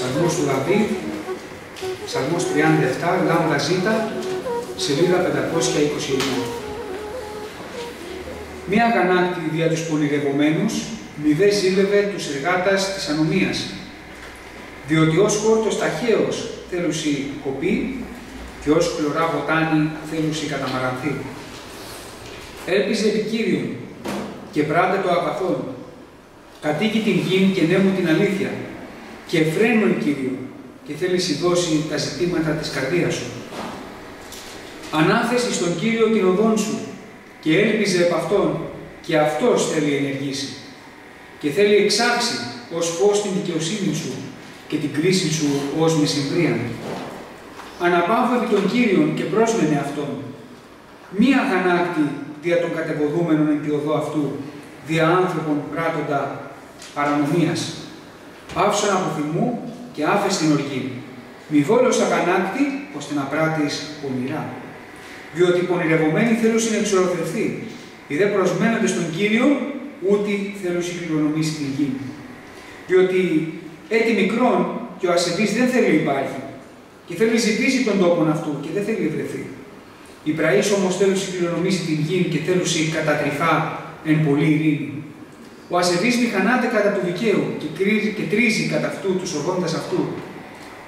Ψαλμός του Δαβίδ, Ψαλμός 37, λάμδα ζήτα, σελίδα 529. Μία αγανάκτητη δια τους πονηρευομένους, μη δε ζήλευε τους εργάτας της ανομίας. Διότι ως χόρτος ταχαίος θέλουσι κοπή και ως χλωρά βοτάνη θέλουσι καταμαρανθεί. Έλπιζε επί Κύριον και πράντε το αγαθόν. Κατοίκει την γην και νέμου την αλήθεια. Και φρένουν Κύριο και θέλει δώσει τα ζητήματα της καρδίας σου. Ανάθεση στον Κύριο την οδόν σου και έλπιζε επ' αυτόν και αυτός θέλει ενεργήσει. Και θέλει εξάξει ως φως την δικαιοσύνη σου και την κρίση σου ως μεσημβρίαν. Αναπαύω επί των Κύριων και πρόσμενε αυτόν. Μία αγανάκτη δια των κατεβοδούμενων εν τη οδό αυτού, δια άνθρωπον πράττοντα παρανομίας. Πάυσον από θυμού και άφες την οργή. Μη βόλος αγανάκτη, ώστε να πράττεις πονηρά. Διότι οι πονηρευομένοι θέλουν να εξορροπευθεί. Οι δε προσμένονται στον Κύριο, ούτε θέλουν να κληρονομήσει την γη. Διότι έτη μικρόν και ο ασεβής δεν θέλει υπάρχει. Και θέλει ζητήσει τον τόπον αυτού και δεν θέλει βρεθεί. Οι πραείς όμως θέλουν να κληρονομήσει την γη και θέλουν κατατρυφά εν πολύ ειρήνη. Ο ασεβής μηχανάται κατά του δικαίου και τρίζει κατά αυτού τους ορθώντας αυτού.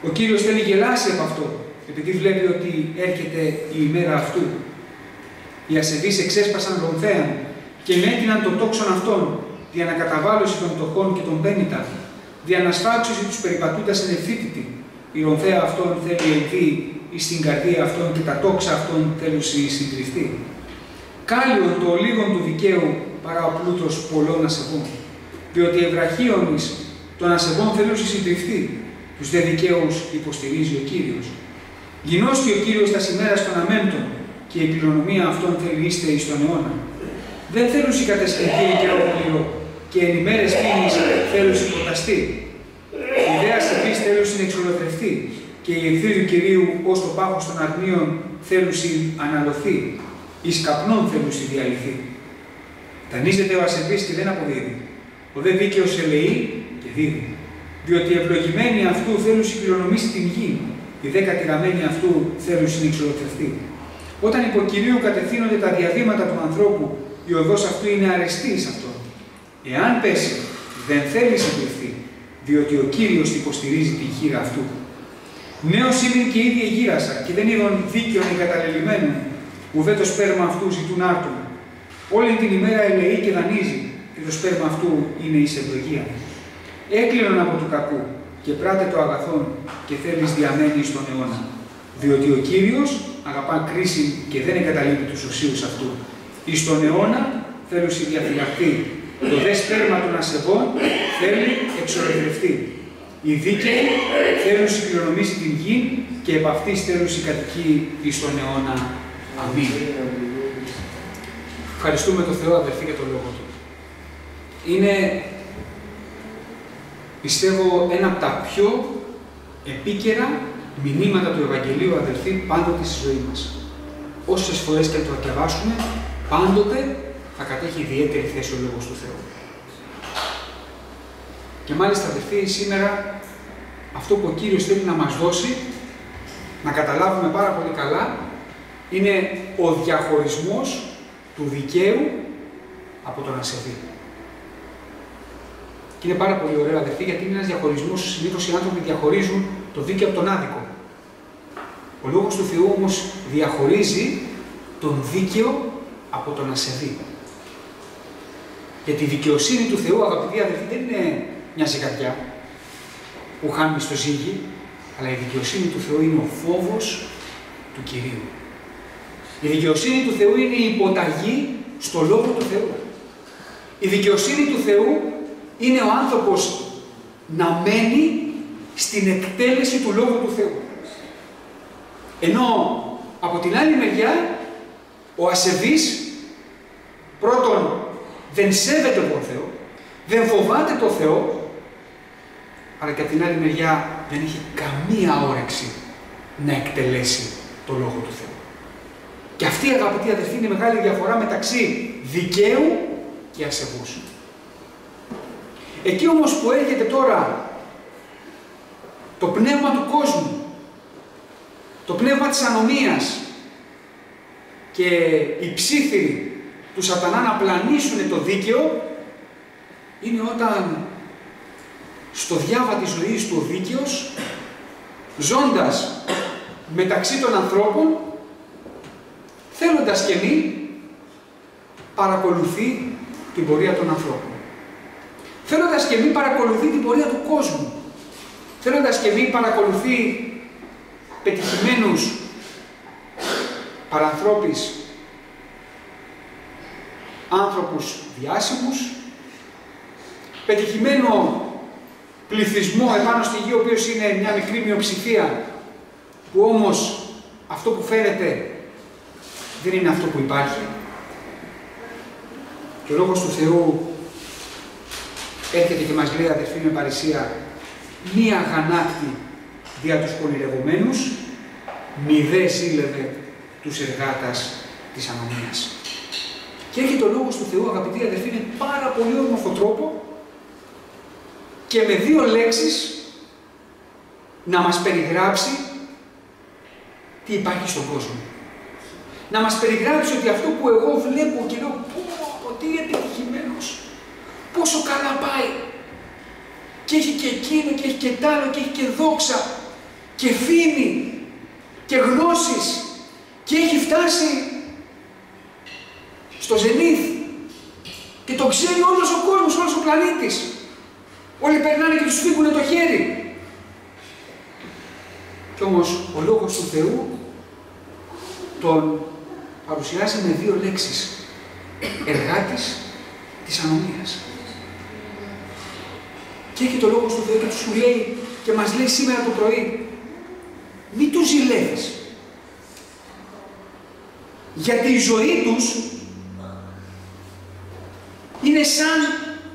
Ο Κύριος θέλει γελάσει από αυτό, επειδή βλέπει ότι έρχεται η ημέρα αυτού. Οι ασεβείς εξέσπασαν ρομφέαν και μέτειναν τον τόξον αυτών, δια να καταβάλωση των φτωχών και των πένητα, δια να σφάξωση τους περιπατούντας εν ευθύτητη. Η ρομφαία αυτών θέλει ελθεί εις την καρδία αυτών και τα τόξα αυτών θέλουν συντριφθεί. Κάλιον το ολίγον του δικαίου παρά ο πλούτος πολλών ασεβών. Διότι ευραχίονης των ασεβών θέλουν συντριφθεί. Τους δε δικαίους υποστηρίζει ο Κύριος. Γινώσκει ο Κύριος τα ημέρας των αμέμπτων και η κληρονομία αυτών θέλει είστε εις τον αιώνα. Δεν θέλουν κατασκευή και όγλυρο και εν ημέρες πίνης θέλουν υποταστεί. Η ιδέα ασεβής θέλουν εξολοθρευτεί και η ευθύ του Κυρίου ως το πάχος των αρνίων θέλουν αναλωθεί. Εις καπνών θέλουν διαλυθεί. Δανείζεται ο ασεβής και δεν αποδίδει. Ο δε δίκαιος ελεεί και δίδει. Διότι οι ευλογημένοι αυτού θέλουν κληρονομήσει την γη. Οι δε κατηραμένοι αυτού θέλουν εξολοθρευτεί. Όταν υπό Κυρίου κατευθύνονται τα διαδήματα του ανθρώπου, η οδός αυτού είναι αρεστή σε αυτόν. Εάν πέσει, δεν θέλει συντηρηθεί, διότι ο Κύριος υποστηρίζει τη γύρα αυτού. Νέος ήμουν και ήδη εγύρασα και δεν είδον δίκαιον εγκαταλελειμμένων, ουδέ το σπέρμα αυτού ζητούν άρτων. Όλη την ημέρα ελεεί και δανείζει, και το σπέρμα αυτού είναι εις ευλογία. Έκλεινον από του κακού και πράτε το αγαθόν και θέλεις διαμένει στον αιώνα. Διότι ο Κύριος αγαπά κρίση και δεν εγκαταλείπει τους οσίους αυτού. Εις τον αιώνα θέλουν διαφυλαχθεί. Το δε σπέρμα των ασεβών θέλει εξορροπευτεί. Οι δίκαιοι θέλουν κληρονομήσει την γη και επ' αυτής θέλουν κατοικεί εις τον αιώνα. Αμήν. Ευχαριστούμε τον Θεό, αδελφοί, για τον λόγο του. Είναι, πιστεύω, ένα από τα πιο επίκαιρα μηνύματα του Ευαγγελίου, αδελφοί, πάντοτε στη ζωή μας. Όσες φορές και το διαβάσουμε, πάντοτε θα κατέχει ιδιαίτερη θέση ο Λόγος του Θεού. Και μάλιστα, αδελφοί, σήμερα αυτό που ο Κύριος θέλει να μας δώσει, να καταλάβουμε πάρα πολύ καλά, είναι ο διαχωρισμός του δικαίου από τον ασεβή. Και είναι πάρα πολύ ωραίο, αδελφοί, γιατί είναι ένας διαχωρισμός. Συνήθως οι άνθρωποι διαχωρίζουν το δίκαιο από τον άδικο. Ο Λόγος του Θεού όμως διαχωρίζει τον δίκαιο από τον ασεβή. Γιατί η δικαιοσύνη του Θεού, αγαπητοί αδελφοί, δεν είναι μια ζυγαριά που χάνουμε στο ζύγι, αλλά η δικαιοσύνη του Θεού είναι ο φόβος του Κυρίου. Η δικαιοσύνη του Θεού είναι η υποταγή στο Λόγο του Θεού. Η δικαιοσύνη του Θεού είναι ο άνθρωπος να μένει στην εκτέλεση του Λόγου του Θεού. Ενώ από την άλλη μεριά ο ασεβής πρώτον δεν σέβεται τον Θεό, δεν φοβάται τον Θεό, αλλά και από την άλλη μεριά δεν έχει καμία όρεξη να εκτελέσει το Λόγο του Θεού. Και αυτή, αγαπητοί αδελφοί, είναι η μεγάλη διαφορά μεταξύ δικαίου και ασεβούς. Εκεί όμως που έρχεται τώρα το πνεύμα του κόσμου, το πνεύμα της ανομίας και οι ψήθυροι του σατανά να πλανήσουν το δίκαιο, είναι όταν στο διάβα της ζωής του ο δίκαιος, ζώντας μεταξύ των ανθρώπων, θέλοντας και μη, παρακολουθεί την πορεία των ανθρώπων. Θέλοντας και μη παρακολουθεί την πορεία του κόσμου. Θέλοντας και μη παρακολουθεί πετυχημένους παρανθρώπης άνθρωπους διάσημους, πετυχημένο πληθυσμό επάνω στη γη, ο οποίος είναι μια μικρή μειοψηφία, που όμως αυτό που φαίνεται δεν είναι αυτό που υπάρχει. Και ο Λόγος του Θεού έρχεται και μας λέει, αδερφοί με παρησία, μία αγανάκτη δια τους πονηρευομένους, μη δε σύλλευε τους εργάτας της ανομίας. Και έρχεται ο Λόγος του Θεού, αγαπητοί αδερφοί, με πάρα πολύ όμορφο τρόπο και με δύο λέξεις να μας περιγράψει τι υπάρχει στον κόσμο. Να μας περιγράψει ότι αυτό που εγώ βλέπω και λέω, πω, τι επιτυχημένος, πόσο καλά πάει, και έχει και εκείνο και έχει και τ' άλλο και έχει και δόξα και φήμη και γνώσεις και έχει φτάσει στο ζενήθ και το ξέρει όλος ο κόσμος, όλος ο πλανήτης. Όλοι περνάνε και τους φύγουνε το χέρι. Κι όμως ο Λόγος του Θεού τον παρουσιάζει με δύο λέξεις. Εργάτης της ανομίας. Και έχει το Λόγος του Θεού και σου λέει και μας λέει σήμερα το πρωί, μη τους ζηλεύεις. Γιατί η ζωή τους είναι σαν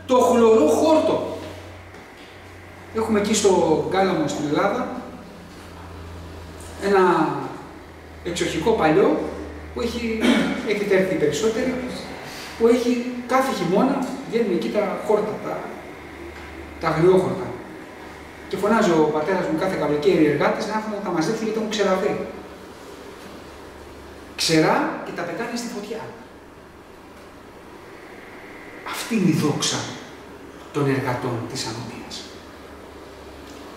το χλωρό χόρτο. Έχουμε εκεί στο Γκάλαμο στην Ελλάδα ένα εξοχικό παλιό που έχετε έρθει περισσότεροι, που έχει κάθε χειμώνα βγαίνουν εκεί τα χόρτα, τα αγριόχορτα. Και φωνάζει ο πατέρας μου κάθε καλοκαίρι εργάτες να έρθουν να τα μαζέψουν γιατί έχουν ξεραδεί. Ξερά και τα πετάνε στη φωτιά. Αυτή είναι η δόξα των εργατών της ανομίας.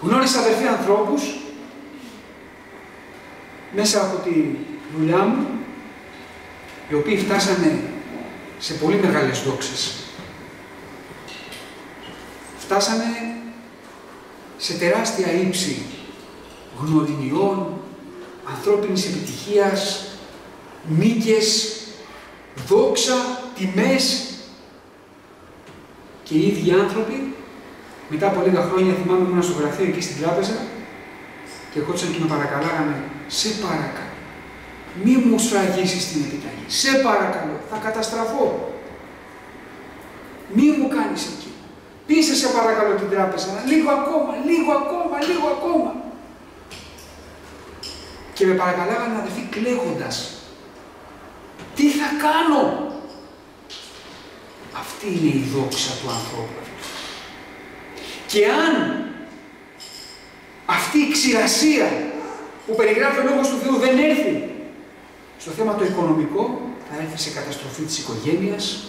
Γνώρισα αδερφοί ανθρώπους μέσα από τη δουλειά μου, οι οποίοι φτάσανε σε πολύ μεγάλες δόξες. Φτάσανε σε τεράστια ύψη γνωριμιών, ανθρώπινης επιτυχίας, νίκες, δόξα, τιμές. Και οι ίδιοι άνθρωποι, μετά από λίγα χρόνια, θυμάμαι ήμουν στο γραφείο εκεί στην τράπεζα και ερχόντουσαν και με παρακαλάγανε, σε παρακαλώ, μη μου σφραγίσεις την επιταγή, σε παρακαλώ, θα καταστραφώ. Μη μου κάνεις εκεί. Πείσε σε παρακαλώ την τράπεζα, λίγο ακόμα, λίγο ακόμα, λίγο ακόμα. Και με παρακαλάγανε αδερφοί κλαίγοντας. Τι θα κάνω. Αυτή είναι η δόξα του ανθρώπου. Και αν αυτή η ξηρασία που περιγράφει ο Λόγος του Θεού δεν έρθει στο θέμα το οικονομικό, θα έρθει σε καταστροφή της οικογένειας,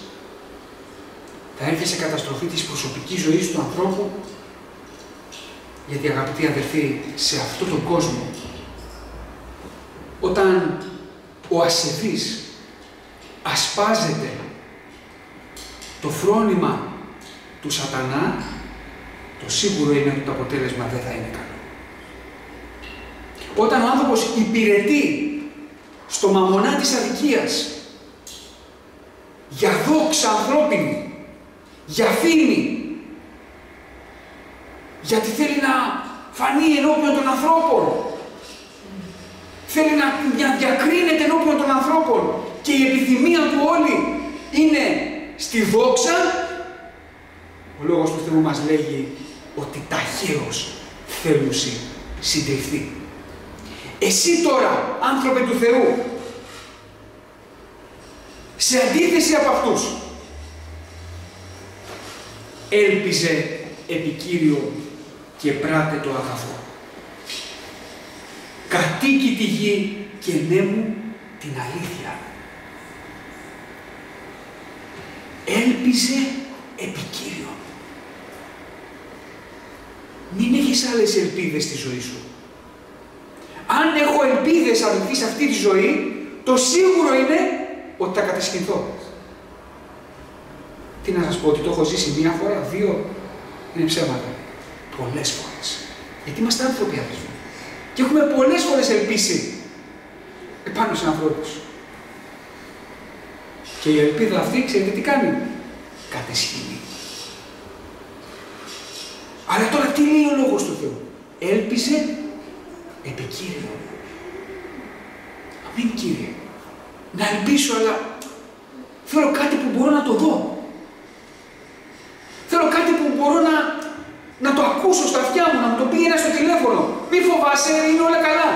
θα έρθει σε καταστροφή της προσωπικής ζωής του ανθρώπου, γιατί αγαπητοί αδερφοί, σε αυτόν τον κόσμο, όταν ο ασεβής ασπάζεται το φρόνημα του σατανά, το σίγουρο είναι ότι το αποτέλεσμα δεν θα είναι καλό. Όταν ο άνθρωπος υπηρετεί στο μαμονά της αδικίας, για δόξα ανθρώπινη, για φήμη, γιατί θέλει να φανεί ενώπιον των ανθρώπων, θέλει να διακρίνεται ενώπιον των ανθρώπων και η επιθυμία του όλη είναι στη δόξα, ο Λόγος του Θεού μας λέγει ότι ταχαίως θέλουσι συντριφθεί. Εσύ τώρα, άνθρωπε του Θεού, σε αντίθεση από αυτούς, έλπιζε επί Κύριο και πράτε το αγαθό. κατοίκει τη γη και νέμου την αλήθεια. Έλπιζε επί Κύριον. Μην έχεις άλλες ελπίδες στη ζωή σου. Αν έχω ελπίδες, αδελφοί, σε αυτή τη ζωή, το σίγουρο είναι ότι θα κατασχεθώ. Τι να σας πω, ότι το έχω ζήσει μία φορά, δύο, είναι ψέματα. Πολλές φορές. Γιατί είμαστε άνθρωποι, αδελφοί. Και έχουμε πολλές φορές ελπίσει επάνω σε ανθρώπους. Και η ελπίδα αυτή, ξέρετε τι κάνει? Κατεσχύνει. Αλλά τώρα τι λέει ο Λόγος του Θεού? Έλπιζε επί Κύριον. Αμήν, Κύριε. Να ελπίσω, αλλά θέλω κάτι που μπορώ να το δω. Θέλω κάτι που μπορώ να το ακούσω στα αυτιά μου, να μου το πει ένα στο τηλέφωνο. Μη φοβάσαι, είναι όλα καλά.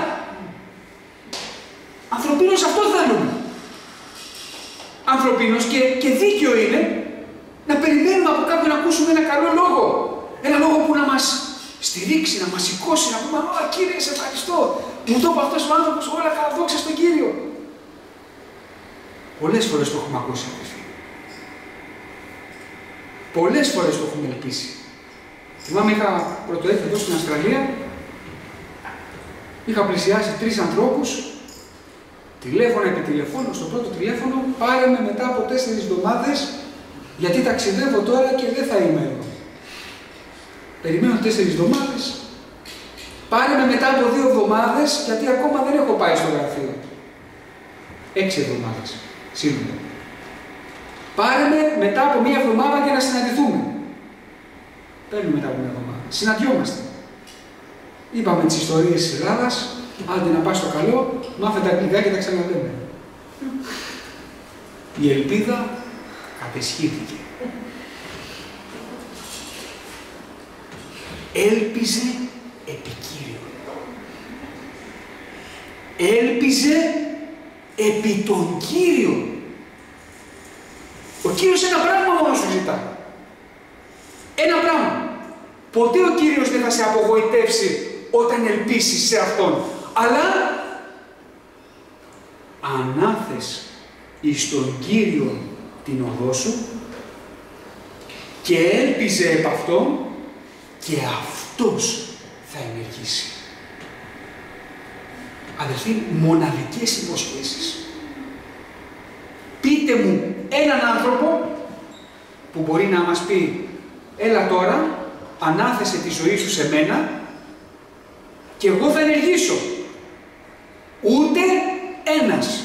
Ανθρωπίνως αυτό θέλουμε. Ανθρωπίνως και δίκαιο είναι να περιμένουμε από κάποιον να ακούσουμε ένα καλό λόγο. Ένα λόγο που να μας στηρίξει, να μας σηκώσει, να πούμε «Α, Κύριε, σε ευχαριστώ. Μου το είπε αυτός ο άνθρωπος, όλα καλά, δόξα στον Κύριο». Πολλές φορές το έχουμε ακούσει, αδελφοί. Πολλές φορές το έχουμε ελπίσει. Θυμάμαι, είχα πρωτοέρθει εδώ στην Αυστραλία, είχα πλησιάσει 3 ανθρώπους, τηλέφωνο επί τηλεφώνου, στο πρώτο τηλέφωνο, πάρε με μετά από 4 εβδομάδες, γιατί ταξιδεύω τώρα και δεν θα είμαι εδώ. Περιμένω 4 εβδομάδες, πάρε με μετά από 2 εβδομάδες, γιατί ακόμα δεν έχω πάει στο γραφείο. 6 εβδομάδες, σύνολο. Πάρε με μετά από 1 εβδομάδα για να συναντηθούμε. Παίρνουμε μετά από 1 εβδομάδα. Συναντιόμαστε. Είπαμε τις ιστορίες της Ελλάδας, άντε να πας στο καλό, μάθε τα αγγλικά και τα ξαναλέμε. Η ελπίδα κατεσχύθηκε. Έλπιζε επί Κύριον. Έλπιζε επί τον Κύριο. Ο Κύριος ένα πράγμα μόνο σου ζητά. Ένα πράγμα. Ποτέ ο Κύριος δεν θα σε απογοητεύσει όταν ελπίσεις σε Αυτόν. Αλλά ανάθες εις τον Κύριο την οδό σου και έλπιζε επ' Αυτόν και Αυτός θα ενεργήσει. Αδελφοί, μοναδικές υποσχέσεις. Πείτε μου έναν άνθρωπο που μπορεί να μας πει έλα τώρα, ανάθεσε τη ζωή σου σε μένα και εγώ θα ενεργήσω. Ούτε ένας.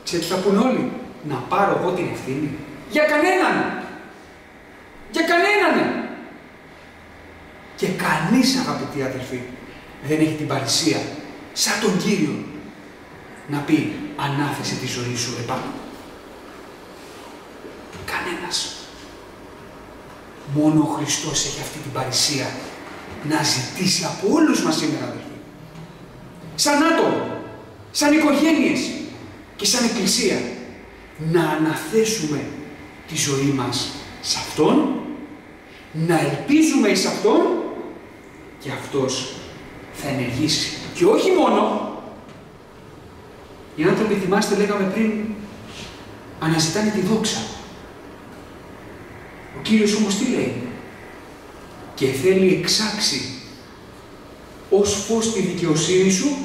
Ξέρετε τι θα πουν όλοι? Να πάρω εγώ την ευθύνη? Για κανέναν. Για κανέναν. Και κανείς, αγαπητοί αδελφοί, δεν έχει την παρησία σαν τον Κύριο να πει ανάθεσε τη ζωή σου επάνω. Κανένας. Μόνο ο Χριστός έχει αυτή την παρησία να ζητήσει από όλους μας σήμερα, αδελφοί. Σαν άτομο, σαν οικογένειες και σαν εκκλησία, να αναθέσουμε τη ζωή μας σε Αυτόν, να ελπίζουμε εις Αυτόν και Αυτός θα ενεργήσει. Και όχι μόνο, οι άνθρωποι, θυμάστε, λέγαμε πριν, αναζητάνε τη δόξα. Ο Κύριος όμως τι λέει? Και θέλει εξάξει ως φως τη δικαιοσύνη σου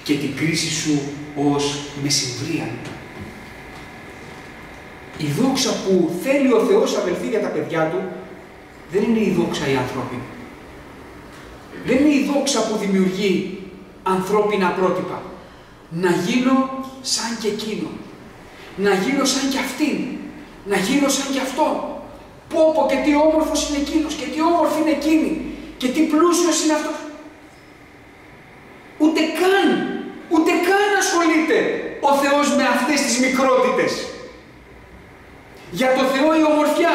και την κρίση σου ως μεσημβρία. Η δόξα που θέλει ο Θεός, αδελφοί, για τα παιδιά Του, δεν είναι η δόξα η ανθρώπινη. Δεν είναι η δόξα που δημιουργεί ανθρώπινα πρότυπα. Να γίνω σαν και εκείνο. Να γίνω σαν και αυτήν. Να γίνω σαν και αυτόν. Πω και τι όμορφος είναι εκείνος και τι όμορφη είναι εκείνη και τι πλούσιος είναι αυτός. Ούτε καν ασχολείται ο Θεός με αυτές τις μικρότητες. Για το Θεό η ομορφιά,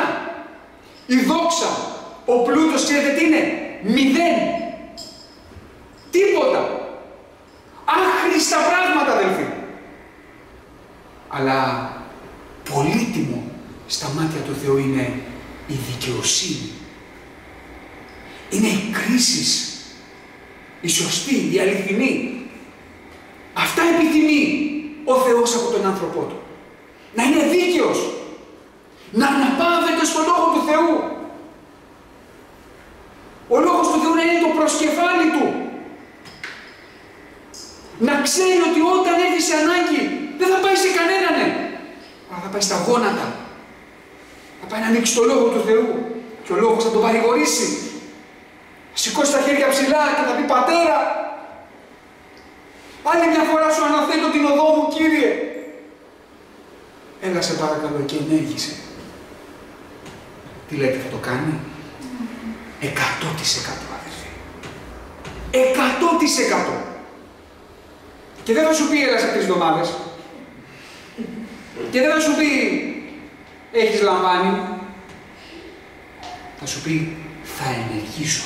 η δόξα, ο πλούτος, ξέρετε τι είναι? 0. Τίποτα. Άχρηστα πράγματα, αδελφοί. Αλλά πολύτιμο στα μάτια του Θεού είναι η δικαιοσύνη. Είναι οι κρίσεις η σωστή, η αληθινή. Αυτά επιθυμεί ο Θεός από τον άνθρωπό του. Να είναι δίκαιος, να αναπαύεται στο Λόγο του Θεού. Ο Λόγος του Θεού να είναι το προσκεφάλι του. Να ξέρει ότι όταν έρθει σε ανάγκη δεν θα πάει σε κανέναν, αλλά θα πάει στα γόνατα. Θα πάει να ανοίξει το Λόγο του Θεού και ο Λόγος θα τον παρηγορήσει. Σηκώσει τα χέρια ψηλά και θα πει «Πατέρα, άλλη μια φορά σου αναθέτω την οδό μου, Κύριε». Έλα σε παρακαλώ και ενέργησε. Τι λέτε, θα το κάνει? 100% αδερφοί. 100%. Και δεν θα σου πει έλα σε 3 εβδομάδες. Και δεν θα σου πει έχεις λαμβάνει. Θα σου πει θα ενεργήσω.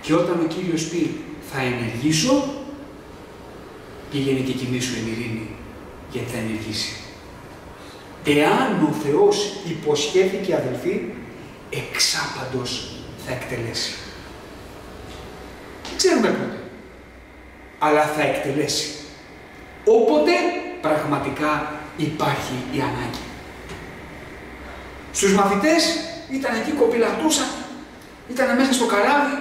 Και όταν ο Κύριος πει θα ενεργήσω, πήγαινε και κοιμήσου εν ειρήνη, γιατί θα ενεργήσει. Εάν ο Θεός υποσχέθηκε, αδελφοί, εξάπαντος θα εκτελέσει. Δεν ξέρουμε πότε, αλλά θα εκτελέσει. Όποτε πραγματικά υπάρχει η ανάγκη. Στους μαθητές ήταν εκεί, κοπηλατούσαν, ήταν μέσα στο καράβι,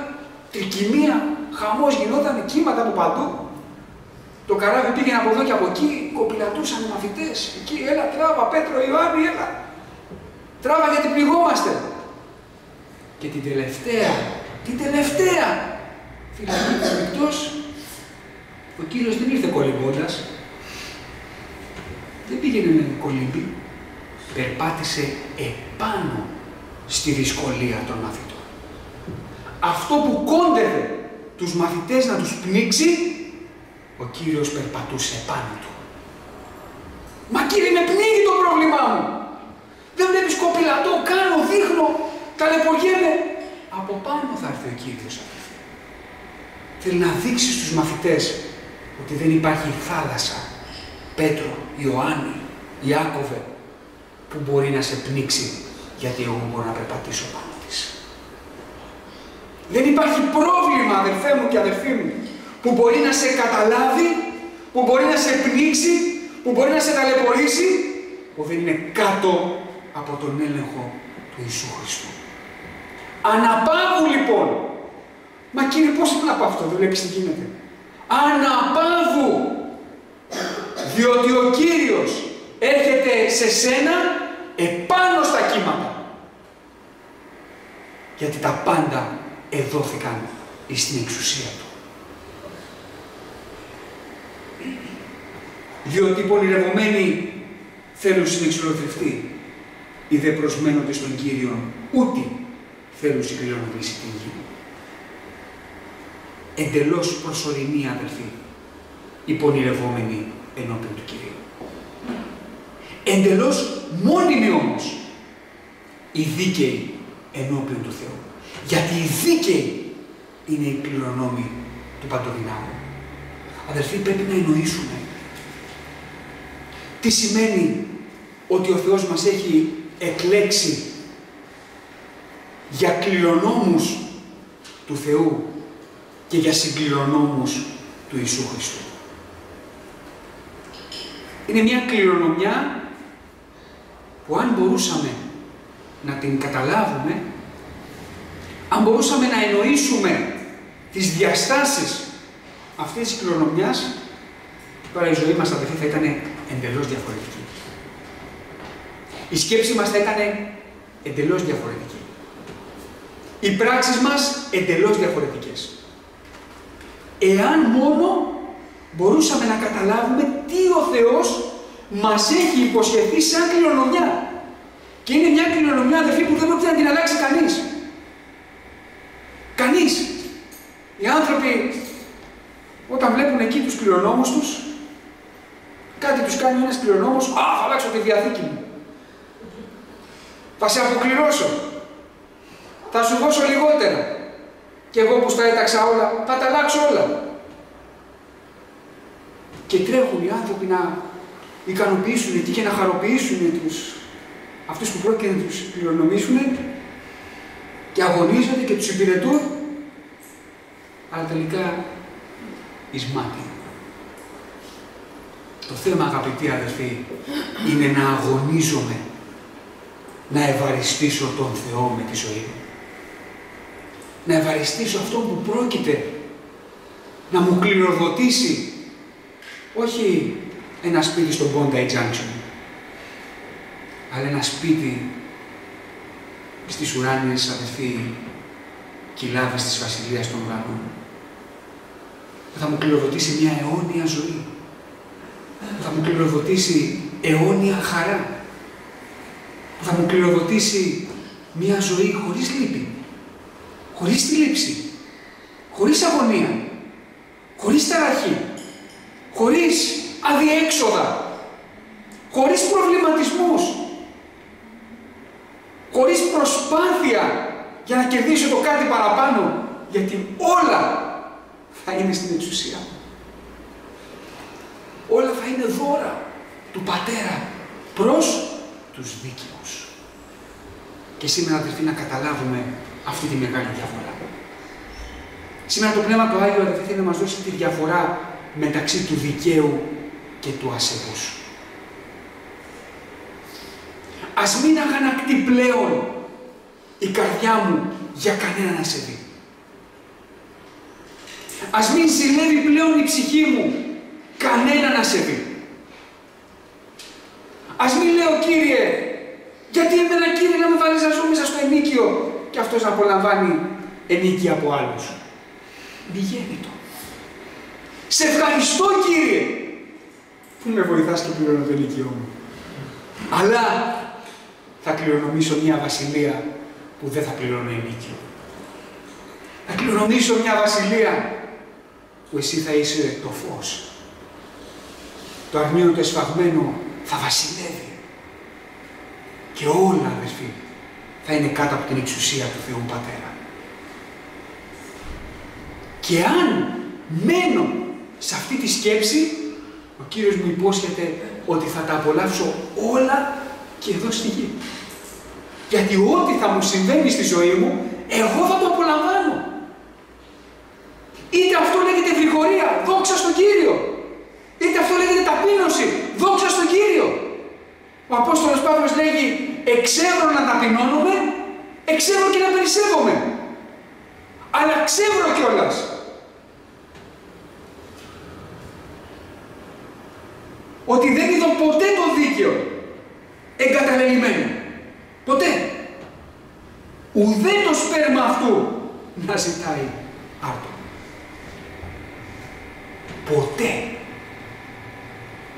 τρικυμία, χαμός γινόταν, κύματα από παντού. Το καράβι πήγαινε από εδώ και από εκεί, κοπηλατούσαν οι μαθητές. Εκεί, έλα, τράβα, Πέτρο, Ιωάννη, έλα. Τράβα γιατί πληγόμαστε. Και την τελευταία φυλακή της εκτός, ο Κύριος δεν ήρθε κολυμπώντας. Δεν πήγαινε με κολύμπι. Περπάτησε επάνω στη δυσκολία των μαθητών. Αυτό που κόντευε τους μαθητές να τους πνίξει, ο Κύριος περπατούσε επάνω του. Μα Κύριε, με πνίγει το πρόβλημά μου. Δεν βλέπεις, κοπηλατώ, κάνω, δείχνω, ταλαιπωριέμαι. Από πάνω θα έρθει ο Κύριος. Θέλει να δείξει στους μαθητές ότι δεν υπάρχει θάλασσα, Πέτρο, Ιωάννη, Ιάκωβε, που μπορεί να σε πνίξει, γιατί εγώ μπορώ να περπατήσω πάνω της. Δεν υπάρχει πρόβλημα, αδερφέ μου και αδερφή μου, που μπορεί να σε καταλάβει, που μπορεί να σε πνίξει, που μπορεί να σε ταλαιπωρήσει, που δεν είναι κάτω από τον έλεγχο του Ιησού Χριστού. Αναπαύου λοιπόν. Μα Κύριε, πώς είναι από αυτό, δεν βλέπεις τι γίνεται. Αναπαύου. Διότι ο Κύριος έρχεται σε σένα επάνω στα κύματα. Γιατί τα πάντα εδόθηκαν στην εξουσία του. Διότι οι πονηρευομένοι θέλουν συνεξολοθρευτεί, οι δε προσμένονται στον Κύριο, ούτε θέλουν συγκληρονομήσει την γη. Εντελώς προσωρινή, αδελφοί, οι πονηρευόμενοι ενώπιον του Κυρίου. Εντελώς μόνιμοι όμως οι δίκαιοι ενώπιον του Θεού. Γιατί οι δίκαιοι είναι οι κληρονόμοι του Παντοδυνάμου. Αδελφοί, πρέπει να εννοήσουμε τι σημαίνει ότι ο Θεός μας έχει εκλέξει για κληρονόμους του Θεού και για συγκληρονόμους του Ιησού Χριστού. Είναι μια κληρονομιά που αν μπορούσαμε να την καταλάβουμε, αν μπορούσαμε να εννοήσουμε τις διαστάσεις αυτής της κληρονομιάς, τώρα η ζωή μας, αδελφοί, θα ήταν εντελώς διαφορετική. Η σκέψη μας θα ήταν εντελώς διαφορετική. Οι πράξεις μας εντελώς διαφορετικές. Εάν μόνο μπορούσαμε να καταλάβουμε τι ο Θεός μας έχει υποσχεθεί σαν κληρονομιά. Και είναι μια κληρονομιά, αδελφοί, που δεν πρόκειται να την αλλάξει κανείς. Κανείς. Οι άνθρωποι, όταν βλέπουν εκεί τους κληρονόμους τους, κάτι τους κάνει ένας κληρονόμος, θα αλλάξω τη διαθήκη μου. Θα σε αποκληρώσω. Θα σου δώσω λιγότερα. Και εγώ που στα έταξα όλα, θα τα αλλάξω όλα. Και τρέχουν οι άνθρωποι να ικανοποιήσουν εκεί και να χαροποιήσουν αυτούς που πρόκειται να τους κληρονομήσουν και αγωνίζονται και τους υπηρετούν. αλλά τελικά εις μάτι. Το θέμα, αγαπητοί αδελφοί, είναι να αγωνίζομαι, να ευαριστήσω τον Θεό με τη ζωή μου. Να ευαριστήσω αυτόν που πρόκειται να μου κληροδοτήσει, όχι ένα σπίτι στο Bondi Junction, αλλά ένα σπίτι στις ουράνιες, αδελφοί, κοιλάδες της Βασιλείας των Ουρανών. Θα μου κληροδοτήσει μια αιώνια ζωή. Θα μου κληροδοτήσει αιώνια χαρά. Θα μου κληροδοτήσει μια ζωή χωρίς λύπη, χωρίς θλίψη, χωρίς αγωνία, χωρίς ταραχή, χωρίς αδιέξοδα, χωρίς προβληματισμούς, χωρίς προσπάθεια για να κερδίσω το κάτι παραπάνω, γιατί όλα θα είναι στην εξουσία μου. Όλα θα είναι δώρα του Πατέρα προς τους δίκαιους. Και σήμερα, αδελφοί, να καταλάβουμε αυτή τη μεγάλη διαφορά. Σήμερα το Πνεύμα του Άγιο, αδελφοί, θέλει να μας δώσει τη διαφορά μεταξύ του δικαίου και του ασεβούς. Ας μην αγανακτεί πλέον η καρδιά μου για κανέναν ασεβή. Ας μην ζηλεύει πλέον η ψυχή μου κανέναν ασεβή. Ας μην λέω, Κύριε, γιατί εμένα, Κύριε, να με βάλεις να ζω μέσα στο ενίκιο και αυτός να απολαμβάνει ενίκη από άλλους. Μη γέννητο. Σε ευχαριστώ, Κύριε, που με βοηθάς και πληρώνω το ενίκιό μου. Αλλά θα κληρονομήσω μια βασιλεία που δεν θα πληρώνω ενίκιο. Θα κληρονομήσω μια βασιλεία που εσύ θα είσαι το φως. Το αρνείο το εσφαγμένο θα βασιλεύει. Και όλα, αδελφοί, θα είναι κάτω από την εξουσία του Θεού Πατέρα. Και αν μένω σε αυτή τη σκέψη, ο Κύριος μου υπόσχεται ότι θα τα απολαύσω όλα και εδώ στη γη. Γιατί ό,τι θα μου συμβαίνει στη ζωή μου, εγώ θα το απολαμβάνω. Είτε αυτό λέγεται ευρυχωρία, δόξα στον Κύριο. Είτε αυτό λέγεται ταπείνωση, δόξα στον Κύριο. Ο Απόστολος Παύλος λέγει, εξεύρω να ταπεινώνομαι, εξεύρω και να περισσεύομαι. Αλλά ξεύρω κιόλας. Ότι δεν είδω ποτέ το δίκαιο εγκαταλελειμμένο. Ποτέ. Ουδέ το σπέρμα αυτού να ζητάει άρτο. Ποτέ.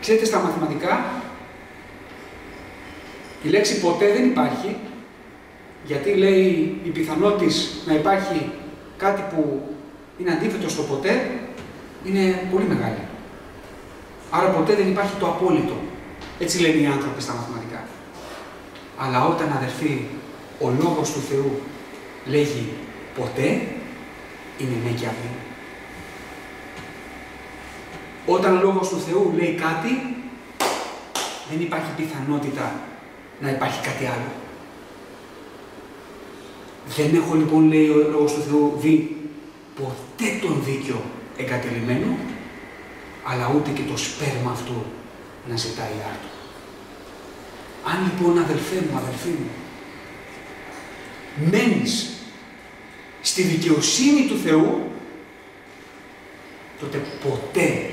Ξέρετε, στα μαθηματικά η λέξη ποτέ δεν υπάρχει, γιατί λέει η πιθανότητα να υπάρχει κάτι που είναι αντίθετο στο ποτέ είναι πολύ μεγάλη. Άρα ποτέ δεν υπάρχει το απόλυτο. Έτσι λένε οι άνθρωποι στα μαθηματικά. Αλλά όταν, αδερφοί, ο Λόγος του Θεού λέγει ποτέ, είναι ναι και αμήν. Όταν ο Λόγος του Θεού λέει κάτι, δεν υπάρχει πιθανότητα να υπάρχει κάτι άλλο. Δεν έχω λοιπόν, λέει ο Λόγος του Θεού, δει ποτέ τον δίκαιο εγκατελειμμένο, αλλά ούτε και το σπέρμα αυτού να ζητάει άρτο. Αν λοιπόν, αδελφέ μου, αδελφή μου, μένεις στη δικαιοσύνη του Θεού, τότε ποτέ,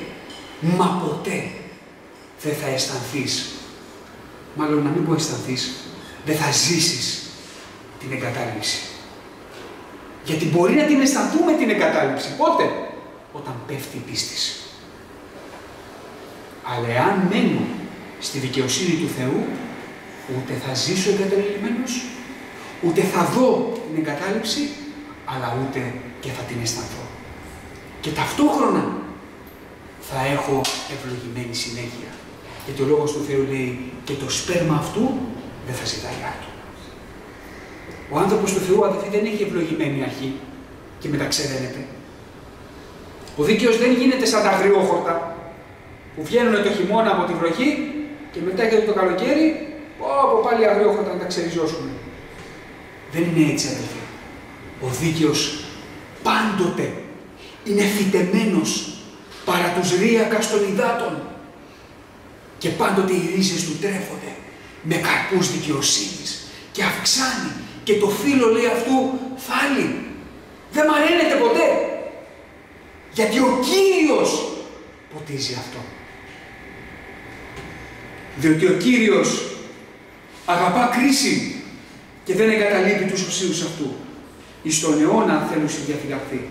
μα ποτέ, δεν θα αισθανθείς, μάλλον να μην πω αισθανθείς, δεν θα ζήσεις την εγκατάλειψη. Γιατί μπορεί να την αισθανθούμε την εγκατάλειψη. Πότε? Όταν πέφτει η πίστη. Αλλά εάν μένω στη δικαιοσύνη του Θεού, ούτε θα ζήσω εγκαταλειμμένος, ούτε θα δω την εγκατάλειψη, αλλά ούτε και θα την αισθανθώ. Και ταυτόχρονα θα έχω ευλογημένη συνέχεια. Γιατί ο Λόγος του Θεού λέει και το σπέρμα αυτού δεν θα ζητάει άρτο. Ο άνθρωπος του Θεού, αδελφοί, δεν έχει ευλογημένη αρχή και μετά ξεραίνεται. Ο δίκαιος δεν γίνεται σαν τα αγριόχορτα που βγαίνουν το χειμώνα από τη βροχή και μετά έρχεται το καλοκαίρι, όπου πάλι αγριόχορτα να τα ξεριζώσουν. Δεν είναι έτσι, αδελφοί. Ο δίκαιος πάντοτε είναι φυτεμένος παρά τους ρύακας των υδάτων και πάντοτε οι ρίζες του τρέφονται με καρπούς δικαιοσύνης και αυξάνει και το φύλλο, λέει, αυτού θάλει. Δεν μαραίνεται ποτέ, γιατί ο Κύριος ποτίζει αυτό. Διότι ο Κύριος αγαπά κρίση και δεν εγκαταλείπει τους οσίους αυτού. Εις τον αιώνα θέλουν διαφυλαχθεί.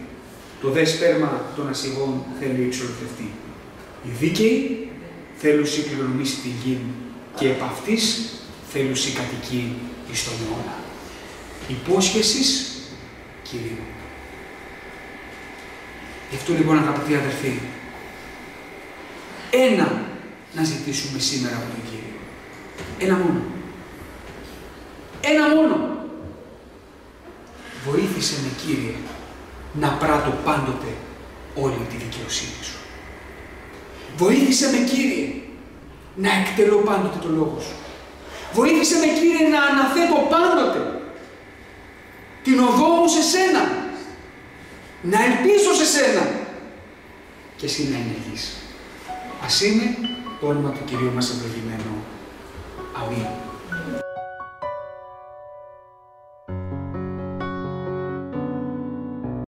Το δε σπέρμα των ασιγών θέλει εξολοθευτεί. Οι δίκαιοι θέλουν κληρονομήσει τη γη και επ' αυτής θέλουν κατοικεί εις τον αιώνα. Υπόσχεσης Κυρίου. Γι' αυτό λοιπόν, αγαπητοί αδερφοί, ένα να ζητήσουμε σήμερα από τον Κύριο. Ένα μόνο. Ένα μόνο. Βοήθησε με, Κύριε, να πράττω πάντοτε όλη τη δικαιοσύνη Σου. Βοήθησε με, Κύριε, να εκτελώ πάντοτε το Λόγο Σου. Βοήθησε με, Κύριε, να αναθέτω πάντοτε την οδό μου σε Σένα. Να ελπίζω σε Σένα. Και Εσύ να ενεργείς. Ας είναι το όνομα του Κυρίου μας ευλογημένο. Αμήν.